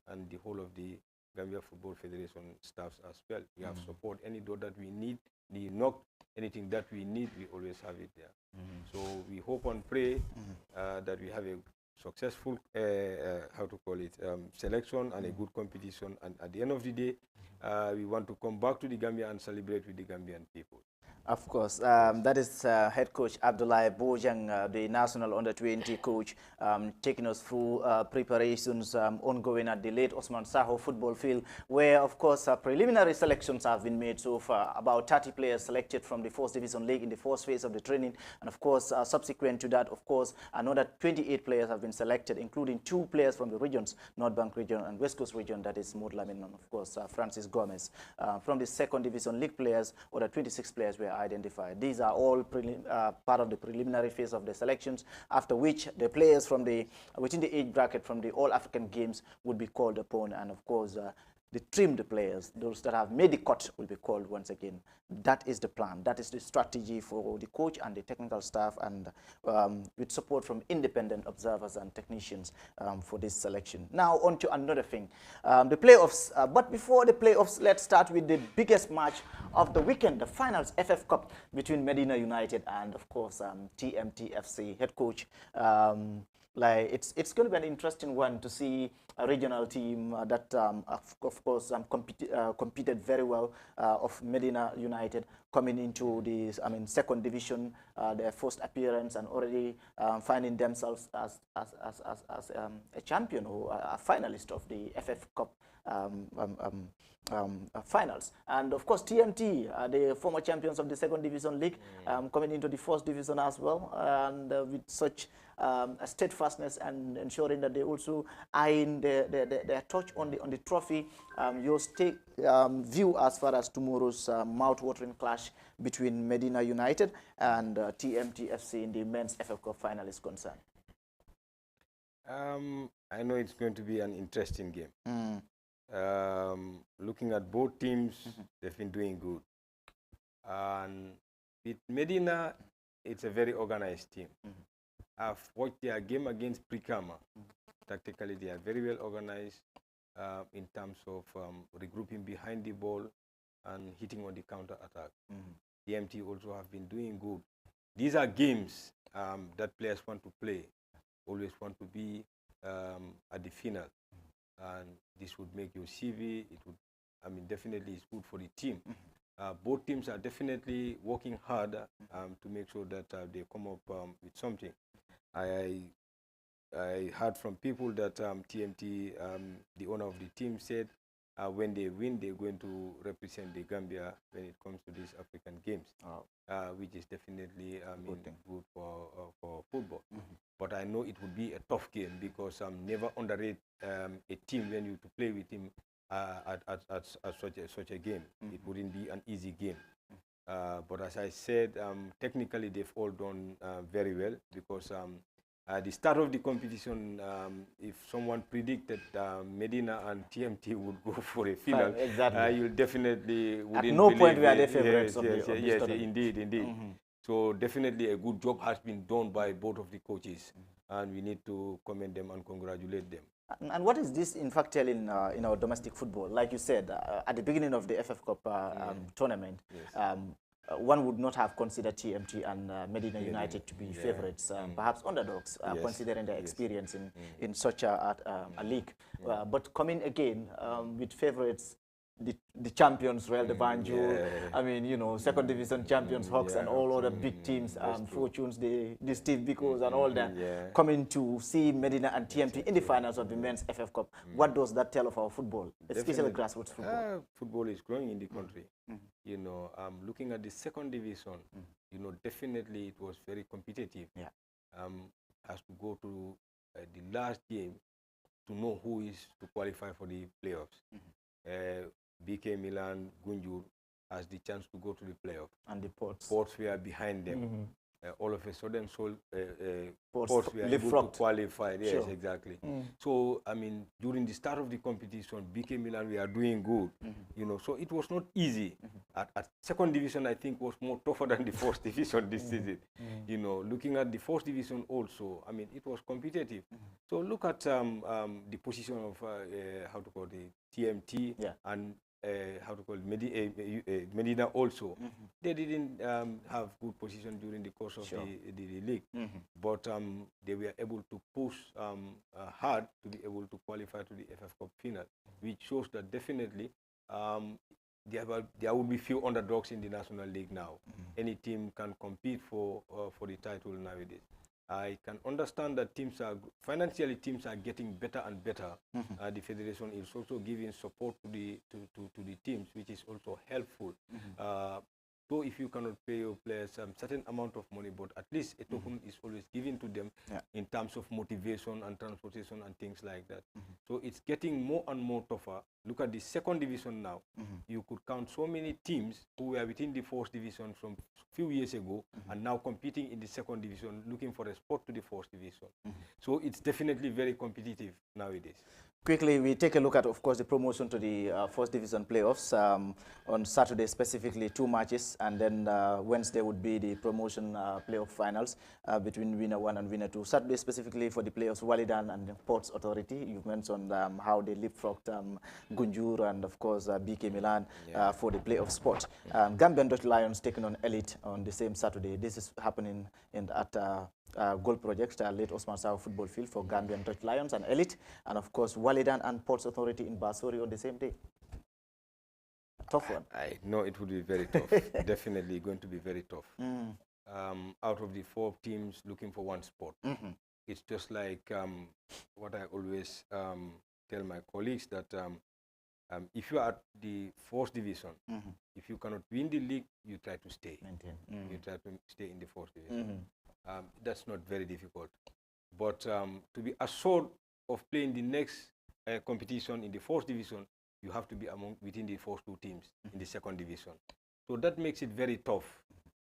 and the whole of the Gambia Football Federation staffs as well. We have support. Any door that we need, the knock, anything that we need, we always have it there. So we hope and pray that we have a successful, selection and a good competition. And at the end of the day, we want to come back to the Gambia and celebrate with the Gambian people. Of course, that is head coach Abdullah Bang, the national under-20 coach, taking us through preparations ongoing at the late Osman Saho football field, where, of course, preliminary selections have been made so far. About 30 players selected from the First Division League in the first phase of the training. And, of course, subsequent to that, of course, another 28 players have been selected, including 2 players from the regions, North Bank region and West Coast region, that is Modlamin and, of course, Francis Gomez. From the Second Division League players, other 26 players were identified. These are all part of the preliminary phase of the selections, after which the players from within the age bracket from the All-African Games would be called upon, and of course the trimmed players, those that have made the cut, will be called once again. That is the plan. That is the strategy for the coach and the technical staff, and with support from independent observers and technicians for this selection. Now on to another thing, the playoffs. But before the playoffs, let's start with the biggest match of the weekend, the finals FF Cup between Medina United and, of course, TMT FC. Head coach, it's going to be an interesting one to see a regional team that, of course, competed very well of Medina United coming into the second division, their first appearance, and already finding themselves as a champion or a finalist of the FF Cup finals. And of course TMT, the former champions of the second division league, coming into the first division as well, and with such steadfastness and ensuring that they also eyeing their touch on the trophy. Your view as far as tomorrow's mouth-watering clash between Medina United and TMTFC in the men's FA Cup final is concerned? I know it's going to be an interesting game. Looking at both teams, they've been doing good. And with Medina, it's a very organized team. I've watched their game against Prikama. Tactically, they are very well organized in terms of regrouping behind the ball and hitting on the counter attack. TMT also have been doing good. These are games that players want to play, always want to be at the final. And this would make your CV, it would, I mean, definitely it's good for the team. Both teams are definitely working hard to make sure that they come up with something. I heard from people that TMT, the owner of the team, said when they win, they're going to represent the Gambia when it comes to these African games, which is definitely good for football. But I know it would be a tough game because never underrate a team when you to play with him at such a game. It wouldn't be an easy game. But as I said, technically they've all done very well because at the start of the competition, if someone predicted Medina and TMT would go for a final, you definitely wouldn't at no believe point were they it. favorites Yes, indeed. So definitely a good job has been done by both of the coaches, and we need to commend them and congratulate them. And what is this, in fact, telling in our domestic football? Like you said, at the beginning of the FF Cup tournament, one would not have considered TMT and Medina United to be favorites, perhaps underdogs, considering their experience in such a league. But coming again with favorites, the champions, Real de Banjul, I mean, you know, second division champions, Hawks, and all other big teams, Fortunes, the Steve Bicos and all that, coming to see Medina and TMT in the finals of the men's FF Cup. What does that tell of our football, especially grassroots football? Football is growing in the country. You know, looking at the second division, you know, definitely it was very competitive. Has to go to the last game to know who is to qualify for the playoffs. BK Milan, Gunjur has the chance to go to the playoff. And the Ports were behind them. All of a sudden, Ports were able to qualify. Yes, exactly. So, I mean, during the start of the competition, BK Milan, we are doing good. You know, so it was not easy. At second division, I think, was more tougher than the first division this season. You know, looking at the first division also, I mean, it was competitive. So look at the position of, how to call it, TMT and how to call it, Medina also. They didn't have good position during the course of the league, but they were able to push hard to be able to qualify to the FF Cup final, which shows that definitely there will be few underdogs in the National League now. Any team can compete for the title nowadays. I can understand that financially teams are getting better and better. The federation is also giving support to the teams, which is also helpful. So if you cannot pay your players a certain amount of money, but at least a token is always given to them in terms of motivation and transportation and things like that. So it's getting more and more tougher. Look at the second division now. You could count so many teams who were within the first division from a few years ago and now competing in the second division, looking for a spot to the first division. So it's definitely very competitive nowadays. Quickly, we take a look at, of course, the promotion to the first division playoffs. On Saturday, specifically, 2 matches, and then Wednesday would be the promotion playoff finals between winner 1 and winner 2. Saturday, specifically for the playoffs, Walidan and the Ports Authority. You've mentioned how they leapfrogged Gunjur and, of course, BK Milan for the playoff spot. Gambian Dutch Lions taking on Elite on the same Saturday. This is happening at Goal Project, late Osman Sow football field for Gambian Dutch Lions and Elite, and of course Walidan and Ports Authority in Basori on the same day. Tough one. I know it would be very tough. Definitely going to be very tough. Out of the 4 teams looking for one spot, it's just like what I always tell my colleagues that if you are at the first division, if you cannot win the league, you try to stay. You try to stay in the first division. That's not very difficult. But to be assured of playing the next competition in the fourth division, you have to be within the first two teams in the second division. So that makes it very tough.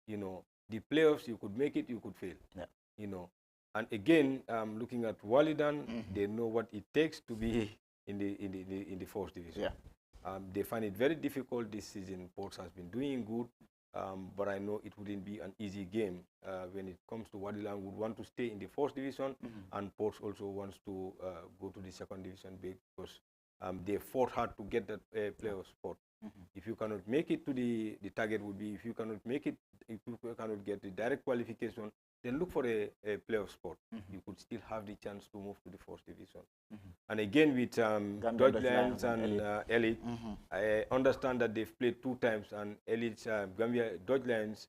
You know, the playoffs, you could make it, you could fail. Yeah. You know, and again, looking at Walidan, they know what it takes to be in the fourth division. Yeah. They find it very difficult this season. Ports has been doing good, but I know it wouldn't be an easy game when it comes to Walidan would want to stay in the fourth division, and Ports also wants to go to the second division because they fought hard to get that playoff spot. If you cannot make it to the target would be, if you cannot make it, if you cannot get the direct qualification, then look for a playoff spot. You could still have the chance to move to the first division. And again with Dodge Lions and Elite, I understand that they've played 2 times, and Elite, Gambia Dodge Lions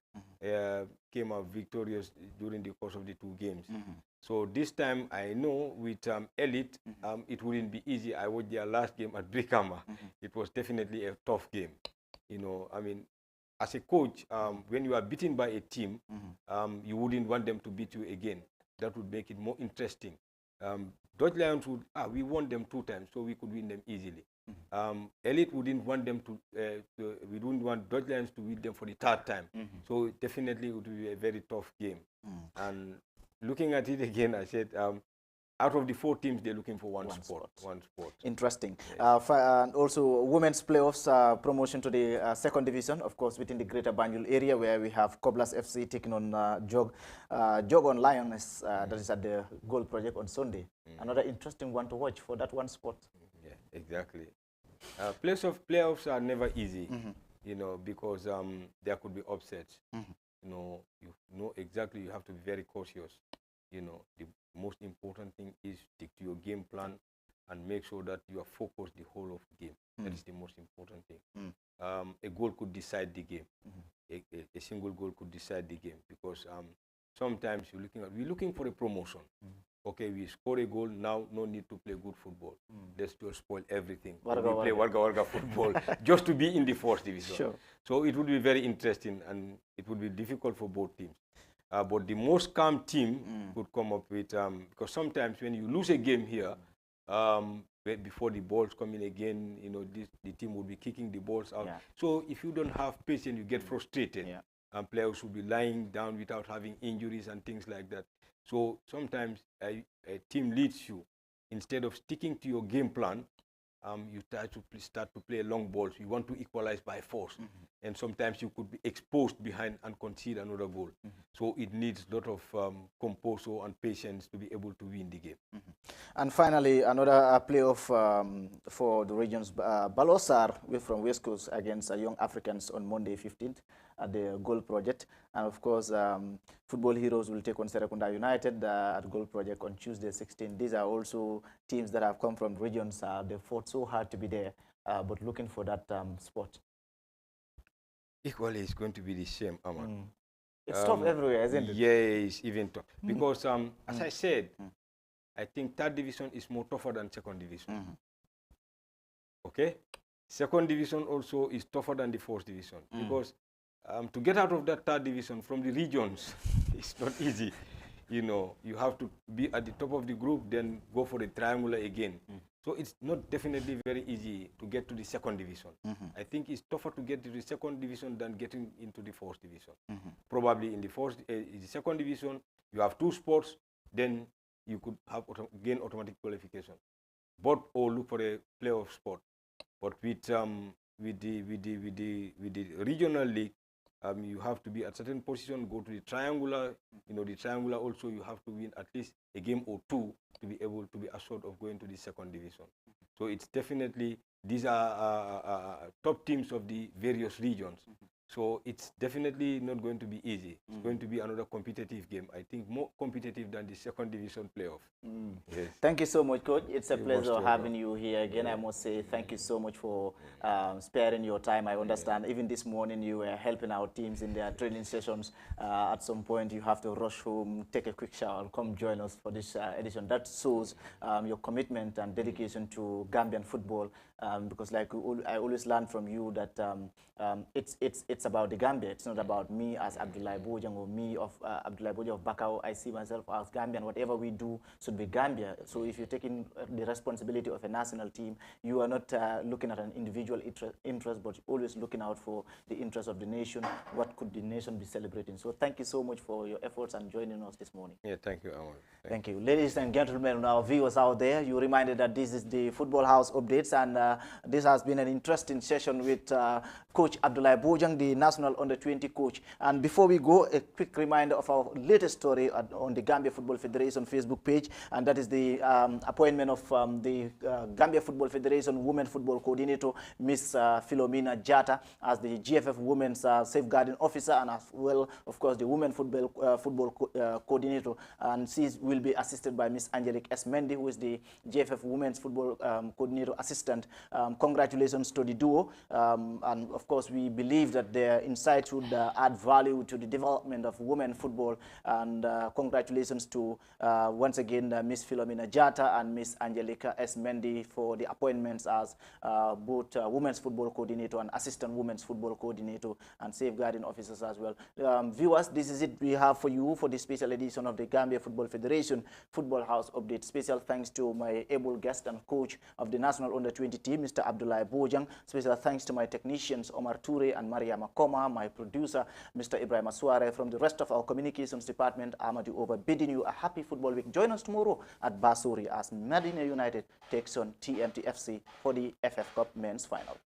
came out victorious during the course of the 2 games. So this time I know with Elite, it wouldn't be easy. I watched their last game at Brikama. It was definitely a tough game. You know, I mean, as a coach, when you are beaten by a team, you wouldn't want them to beat you again. That would make it more interesting. Dodge Lions would, we won them 2 times, so we could win them easily. Elite wouldn't want them we wouldn't want Dodge Lions to win them for the 3rd time. So definitely it would be a very tough game. And looking at it again, I said, out of the 4 teams, they're looking for one spot. Interesting. Yes. And also, women's playoffs promotion to the second division, of course, within the Greater Banjul area, where we have Cobblers FC taking on Jog on Lions, that is at the Goal Project on Sunday. Another interesting one to watch for that one spot. Yeah, exactly. Playoffs are never easy, you know, because there could be upsets. You know exactly, you have to be very cautious. You know, the most important thing is stick to your game plan and make sure that you are focused the whole of the game. That is the most important thing. A goal could decide the game. A single goal could decide the game, because sometimes we're looking for a promotion. Okay, we score a goal, now no need to play good football. Let's just spoil everything. We play Warga football just to be in the fourth division. Sure. So it would be very interesting, and it would be difficult for both teams. But the most calm team could come up with, because sometimes when you lose a game here, before the balls come in again, you know, the team will be kicking the balls out. Yeah. So if you don't have patience, you get frustrated. Yeah. And players will be lying down without having injuries and things like that. So sometimes a team leads you. Instead of sticking to your game plan, you start to play long balls. You want to equalize by force. And sometimes you could be exposed behind and concede another goal. So it needs a lot of composure and patience to be able to win the game. And finally, another playoff for the regions, Balosar from West Coast against Young Africans on Monday 15th at the Goal Project. And of course, Football Heroes will take on Serekunda United at Goal Project on Tuesday 16th. These are also teams that have come from regions. They fought so hard to be there, but looking for that spot. Equally, it's going to be the same, Aman. It's tough everywhere, isn't it? Yes, even tough. Because, as I said, I think 3rd division is more tougher than 2nd division. Okay? 2nd division also is tougher than the 4th division. Because to get out of that 3rd division from the regions, it's not easy. You know, you have to be at the top of the group, then go for the triangular again. So it's not definitely very easy to get to the 2nd division. I think it's tougher to get to the 2nd division than getting into the 4th division. Probably in the 2nd division, you have 2 spots, then you could have gain automatic qualification, or look for a playoff spot. But with the regional league, you have to be at certain position, go to the triangular. You know, the triangular also you have to win at least a game or 2 to be able to be assured of going to the 2nd division. So it's definitely, these are top teams of the various regions. So it's definitely not going to be easy. It's going to be another competitive game. I think more competitive than the 2nd division playoff. Yes. Thank you so much, Coach. It's a pleasure having you here again. I must say thank you so much for sparing your time. I understand even this morning you were helping our teams in their training sessions. At some point you have to rush home, take a quick shower, and come join us for this edition. That shows your commitment and dedication to Gambian football. Because like I always learn from you that it's it's about the Gambia. It's not about me as Abdullah Bojang or me of Abdullah Bojang of Bakau. I see myself as Gambian. Whatever we do should be Gambia. So if you're taking the responsibility of a national team, you are not looking at an individual interest, but always looking out for the interest of the nation. What could the nation be celebrating? So thank you so much for your efforts and joining us this morning. Yeah, thank you, Amal. Thank you. Ladies and gentlemen, our viewers out there, you reminded that this is the Football House updates, and this has been an interesting session with Coach Abdullah Bojang, the National Under-20 coach. And before we go, a quick reminder of our latest story on the Gambia Football Federation Facebook page, and that is the appointment of the Gambia Football Federation Women Football Coordinator, Miss Philomena Jata, as the GFF Women's Safeguarding Officer, and as well, of course, the Women Football Coordinator. And she will be assisted by Miss Angelique S. Mendy, who is the GFF Women's Football Coordinator Assistant. Congratulations to the duo. And of course, we believe that their insights would add value to the development of women football. And congratulations to, once again, Miss Philomena Jata and Miss Angelica S. Mendy for the appointments as both Women's Football Coordinator and Assistant Women's Football Coordinator and Safeguarding Officers as well. Viewers, this is it we have for you for this special edition of the Gambia Football Federation Football House Update. Special thanks to my able guest and coach of the National Under-20 team, Mr. Abdullah Bojang. Special thanks to my technicians, Omar Toure and Maria Makoma, my producer, Mr. Ibrahim Asware. From the rest of our communications department, Amadou Oba, bidding you a happy football week. Join us tomorrow at Basuri as Medina United takes on TMTFC for the FF Cup Men's Final.